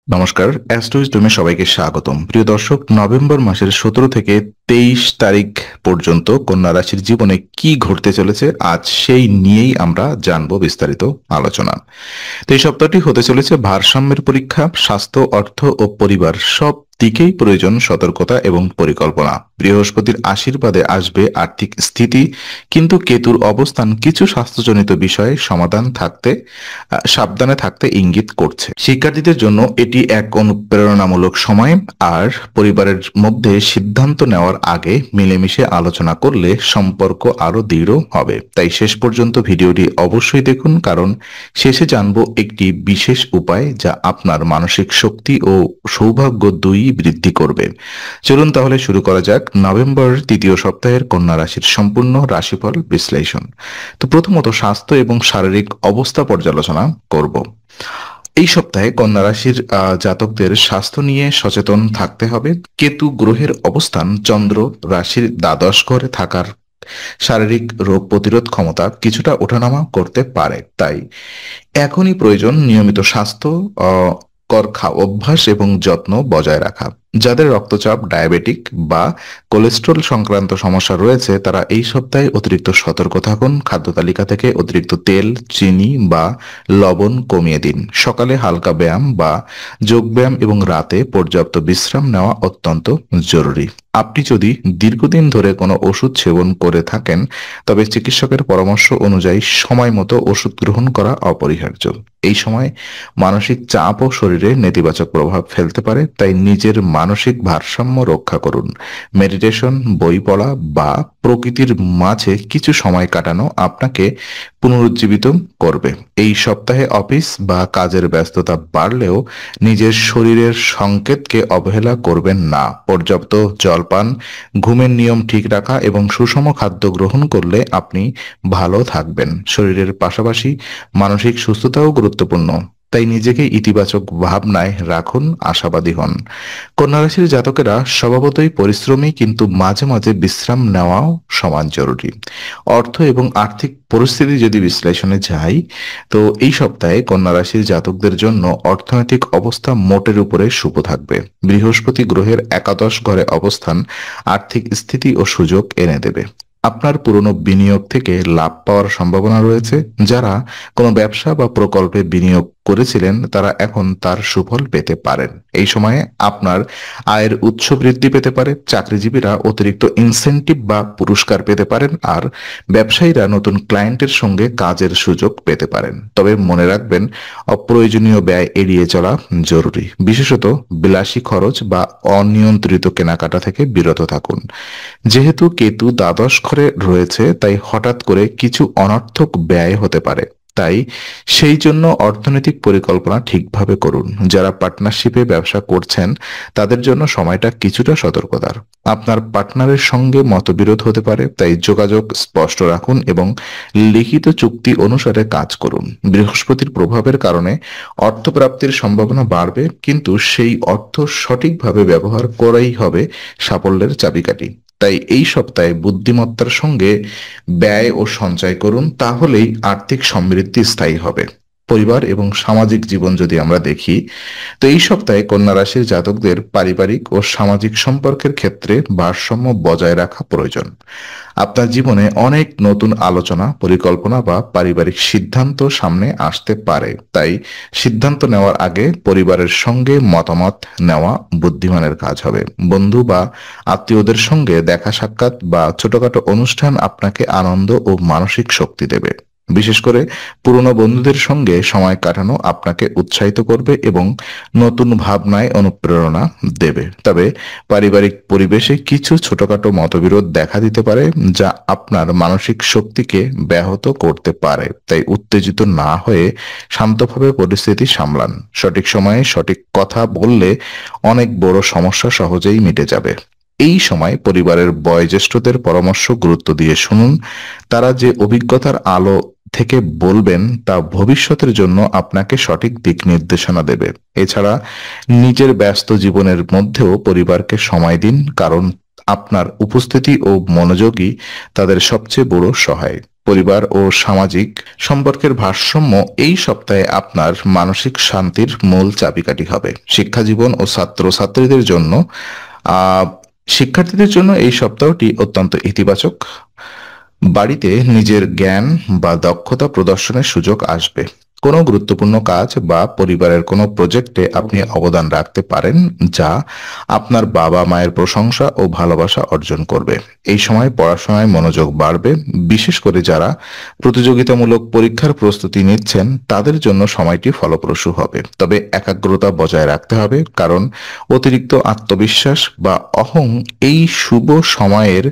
নমস্কার, অ্যাস্ট্রোইজডমে সবাইকে স্বাগতম। প্রিয় দর্শক, নভেম্বর মাসের 17 থেকে 23 তারিখ পর্যন্ত কন্যা রাশির জীবনে কি ঘটতে চলেছে আজ সেই নিয়েই আমরা জানবো বিস্তারিত আলোচনা। তো এই সপ্তাহটি হতে চলেছে ভারসাম্যের পরীক্ষা। স্বাস্থ্য, অর্থ ও পরিবার সব দিকেই প্রয়োজন সতর্কতা এবং পরিকল্পনা। বৃহস্পতির আশীর্বাদে আসবে আর্থিক স্থিতি, কিন্তু কেতুর অবস্থান কিছু স্বাস্থ্যজনিত বিষয়ে সাবধানে থাকতে ইঙ্গিত করছে। শিক্ষার্থীদের জন্য এটি এক অনুপ্রেরণামূলক সময়, আর পরিবারের মধ্যে সিদ্ধান্ত নেওয়ার আগে মিলেমিশে আলোচনা করলে সম্পর্ক আরো দৃঢ় হবে। তাই শেষ পর্যন্ত ভিডিওটি অবশ্যই দেখুন, কারণ শেষে জানবো একটি বিশেষ উপায় যা আপনার মানসিক শক্তি ও সৌভাগ্য দুই বৃদ্ধি করবে। চলুন তাহলে শুরু করা যাক নভেম্বর তৃতীয় সপ্তাহের কন্যা রাশির সম্পূর্ণ রাশিফল বিশ্লেষণ। তো প্রথমত স্বাস্থ্য এবং শারীরিক অবস্থা পর্যালোচনা করব। এই সপ্তাহে কন্যা রাশির জাতকদের স্বাস্থ্য নিয়ে সচেতন থাকতে হবে। কেতু গ্রহের অবস্থান চন্দ্র রাশির দ্বাদশ ঘরে থাকার শারীরিক রোগ প্রতিরোধ ক্ষমতা কিছুটা ওঠানামা করতে পারে। তাই এখনই প্রয়োজন নিয়মিত স্বাস্থ্য অভ্যাস এবং যত্ন বজায় রাখা। যাদের রক্তচাপ, ডায়াবেটিক বা কোলেস্ট্রল সংক্রান্ত সমস্যা রয়েছে তারা এই সপ্তাহে অতিরিক্ত সতর্ক থাকুন। খাদ্য তালিকা থেকে অতিরিক্ত তেল, চিনি বা লবণ কমিয়ে দিন। সকালে হালকা ব্যায়াম বা যোগব্যায়াম এবং রাতে পর্যাপ্ত বিশ্রাম নেওয়া অত্যন্ত জরুরি। আপনি যদি দীর্ঘদিন ধরে কোনো ওষুধ সেবন করে থাকেন তবে চিকিৎসকের পরামর্শ অনুযায়ী সময় মতো ওষুধ গ্রহণ করা অপরিহার্য। এই সময় মানসিক চাপ ও শরীরে নেতিবাচক প্রভাব ফেলতে পারে, তাই নিজের মানসিক ভারসাম্য রক্ষা করুন। মেডিটেশন, বই পড়া বা প্রকৃতির মাঝে কিছু সময় কাটানো আপনাকে পুনরুজ্জীবিত করবে। এই সপ্তাহে অফিস বা কাজের ব্যস্ততা বাড়লেও নিজের শরীরের সংকেতকে অবহেলা করবেন না। পর্যাপ্ত জলপান, ঘুমের নিয়ম ঠিক রাখা এবং সুষম খাদ্য গ্রহণ করলে আপনি ভালো থাকবেন। শরীরের পাশাপাশি মানসিক সুস্থতাও গুরুত্বপূর্ণ, তাই নিজেকে ইতিবাচক ভাবনায় রাখুন, আশাবাদী হন। কন্যা রাশির জাতকেরা স্বভাবতই পরিশ্রমী, কিন্তু মাঝে মাঝে বিশ্রাম নেওয়াও সমান জরুরি। অর্থ এবং আর্থিক পরিস্থিতি যদি বিশ্লেষণে যাই, তো এই সপ্তাহে কন্যা রাশির জাতকদের জন্য অর্থনৈতিক অবস্থা মোটের উপরে শুভ থাকবে। বৃহস্পতি গ্রহের একাদশ ঘরে অবস্থান আর্থিক স্থিতি ও সুযোগ এনে দেবে। আপনার পুরনো বিনিয়োগ থেকে লাভ পাওয়ার সম্ভাবনা রয়েছে। যারা কোনো ব্যবসা বা প্রকল্পে বিনিয়োগ করেছিলেন তারা এখন তার সুফল পেতে পারেন। এই সময়ে আপনার আয়ের উৎস বৃদ্ধি পেতে পারে। চাকরিজীবীরা অতিরিক্ত ইনসেনটিভ বা পুরস্কার পেতে পারেন, আর ব্যবসায়ীরা নতুন ক্লায়েন্টের সঙ্গে কাজের সুযোগ পেতে পারেন। তবে মনে রাখবেন, অপ্রয়োজনীয় ব্যয় এড়িয়ে চলা জরুরি। বিশেষত বিলাসী খরচ বা অনিয়ন্ত্রিত কেনাকাটা থেকে বিরত থাকুন। যেহেতু কেতু দ্বাদশ ঘরে রয়েছে, তাই হঠাৎ করে কিছু অনর্থক ব্যয় হতে পারে। তাই সেই জন্য অর্থনৈতিক পরিকল্পনা ঠিকভাবে করুন। যারা পার্টনারশিপে ব্যবসা করছেন তাদের জন্য সময়টা কিছুটা সতর্কতার। আপনার পার্টনারের সঙ্গে মতবিরোধ হতে পারে, তাই যোগাযোগ স্পষ্ট রাখুন এবং লিখিত চুক্তি অনুসারে কাজ করুন। বৃহস্পতির প্রভাবের কারণে অর্থপ্রাপ্তির সম্ভাবনা বাড়বে, কিন্তু সেই অর্থ সঠিকভাবে ব্যবহার করাই হবে সাফল্যের চাবিকাঠি। তাই এই সপ্তাহে বুদ্ধিমত্তার সঙ্গে ব্যয় ও সঞ্চয় করুন, তাহলেই আর্থিক সমৃদ্ধি স্থায়ী হবে। পরিবার এবং সামাজিক জীবন যদি আমরা দেখি, তো এই সপ্তাহে কন্যা রাশির জাতকদের পারিবারিক ও সামাজিক সম্পর্কের ক্ষেত্রে ভারসাম্য বজায় রাখা প্রয়োজন। আপনার জীবনে অনেক নতুন আলোচনা, পরিকল্পনা বা পারিবারিক সিদ্ধান্ত সামনে আসতে পারে। তাই সিদ্ধান্ত নেওয়ার আগে পরিবারের সঙ্গে মতামত নেওয়া বুদ্ধিমানের কাজ হবে। বন্ধু বা আত্মীয়দের সঙ্গে দেখা সাক্ষাৎ বা ছোটখাটো অনুষ্ঠান আপনাকে আনন্দ ও মানসিক শক্তি দেবে। বিশেষ করে পুরনো বন্ধুদের সঙ্গে সময় কাটানো আপনাকে উৎসাহিত করবে এবং নতুন ভাবনায় অনুপ্রেরণা দেবে। তবে পারিবারিক পরিবেশে কিছু ছোটখাটো মতবিরোধ দেখা দিতে পারে, যা আপনার মানসিক শক্তিকে ব্যাহত করতে পারে। তাই উত্তেজিত না হয়ে শান্তভাবে পরিস্থিতি সামলান। সঠিক সময়ে সঠিক কথা বললে অনেক বড় সমস্যা সহজেই মিটে যাবে। এই সময় পরিবারের বয়োজ্যেষ্ঠদের পরামর্শ গুরুত্ব দিয়ে শুনুন। তারা যে অভিজ্ঞতার আলো থেকে বলবেন তা ভবিষ্যতের জন্য আপনাকে সঠিক দিক নির্দেশনা দেবে। এছাড়া নিজের ব্যস্ত জীবনের মধ্যেও পরিবারকে সময় দিন, কারণ আপনার উপস্থিতি ও মনোযোগই তাদের সবচেয়ে বড় সহায়। পরিবার ও সামাজিক সম্পর্কের ভারসাম্য এই সপ্তাহে আপনার মানসিক শান্তির মূল চাবিকাঠি হবে। শিক্ষাজীবন ও ছাত্রছাত্রীদের জন্য আহ শিক্ষার্থীদের জন্য এই সপ্তাহটি অত্যন্ত ইতিবাচক। বাড়িতে নিজের জ্ঞান বা দক্ষতা প্রদর্শনের সুযোগ আসবে। কোনো গুরুত্বপূর্ণ কাজ বা পরিবারের কোনো প্রজেক্টে আপনি অবদান রাখতে পারেন, যা আপনার বাবা মায়ের প্রশংসা ও ভালোবাসা অর্জন করবে। এই সময় পড়াশোনায় মনোযোগ বাড়বে, বিশেষ করে যারা প্রতিযোগিতামূলক পরীক্ষার প্রস্তুতি নিচ্ছেন তাদের জন্য সময়টি ফলপ্রসূ হবে। তবে একাগ্রতা বজায় রাখতে হবে, কারণ অতিরিক্ত আত্মবিশ্বাস বা অহং এই শুভ সময়ের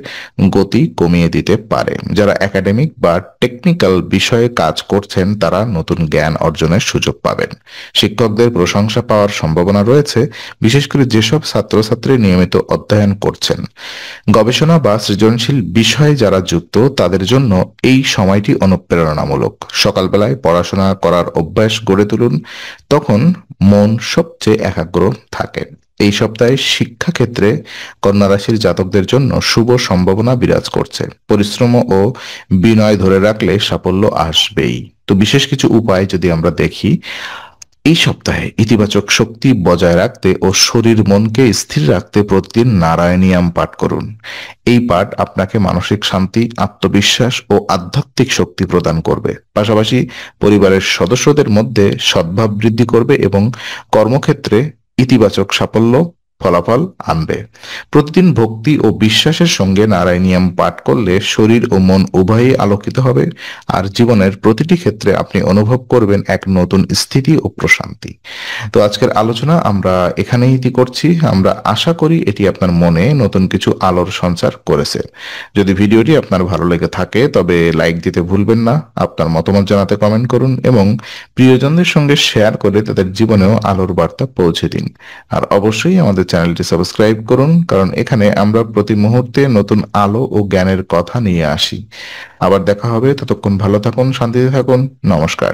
গতি কমিয়ে দিতে পারে। যারা একাডেমিক বা টেকনিক্যাল বিষয়ে কাজ করছেন তারা নতুন জ্ঞান অর্জনের সুযোগ পাবেন। শিক্ষকদের প্রশংসা পাওয়ার সম্ভাবনা রয়েছে, বিশেষ করে যেসব ছাত্রছাত্রী নিয়মিত অধ্যয়ন করছেন। গবেষণা বা সৃজনশীল বিষয়ে যারা যুক্ত তাদের জন্য এই সময়টি অনুপ্রেরণামূলক। সকালবেলায় পড়াশোনা করার অভ্যাস গড়ে তুলুন, তখন মন সবচেয়ে একাগ্র থাকে। এই সপ্তাহে শিক্ষাক্ষেত্রে কন্যা রাশির জাতকদের জন্য শুভ সম্ভাবনা বিরাজ করছে। পরিশ্রম ও বিনয় ধরে রাখলে সাফল্য আসবেই। তো বিশেষ কিছু উপায় যদি আমরা দেখি, এই সপ্তাহে ইতিবাচক শক্তি বজায় রাখতে ও শরীর মনকে স্থির রাখতে প্রতিদিন নারায়ণীয়াম পাঠ করুন। এই পাঠ আপনাকে মানসিক শান্তি, আত্মবিশ্বাস ও আধ্যাত্মিক শক্তি প্রদান করবে। পাশাপাশি পরিবারের সদস্যদের মধ্যে সদ্ভাব বৃদ্ধি করবে এবং কর্মক্ষেত্রে ইতিবাচক সাফল্য ফলাফল আনবে। প্রতিদিন ভক্তি ও বিশ্বাসের সঙ্গে নারায়ণীয়াম পাঠ করলে শরীর ও মন উভয়ই আলোকিত হবে, আর জীবনের প্রতিটি ক্ষেত্রে আপনি অনুভব করবেন এক নতুন স্থিতি ও প্রশান্তি। তো আজকের আলোচনা আমরা এখানেই ইতি করছি। আমরা আশা করি এটি আপনার মনে নতুন কিছু আলোর সঞ্চার করেছে। যদি ভিডিওটি আপনার ভালো লেগে থাকে তবে লাইক দিতে ভুলবেন না, আপনার মতামত জানাতে কমেন্ট করুন এবং প্রিয়জনদের সঙ্গে শেয়ার করে তাদের জীবনেও আলোর বার্তা পৌঁছে দিন। আর অবশ্যই আমাদের চ্যানেলটি সাবস্ক্রাইব করুন, কারণ এখানে আমরা প্রতি মুহূর্তে নতুন আলো ও জ্ঞানের কথা নিয়ে আসি। আবার দেখা হবে, ততক্ষণ ভালো থাকুন, শান্তিতে থাকুন। নমস্কার।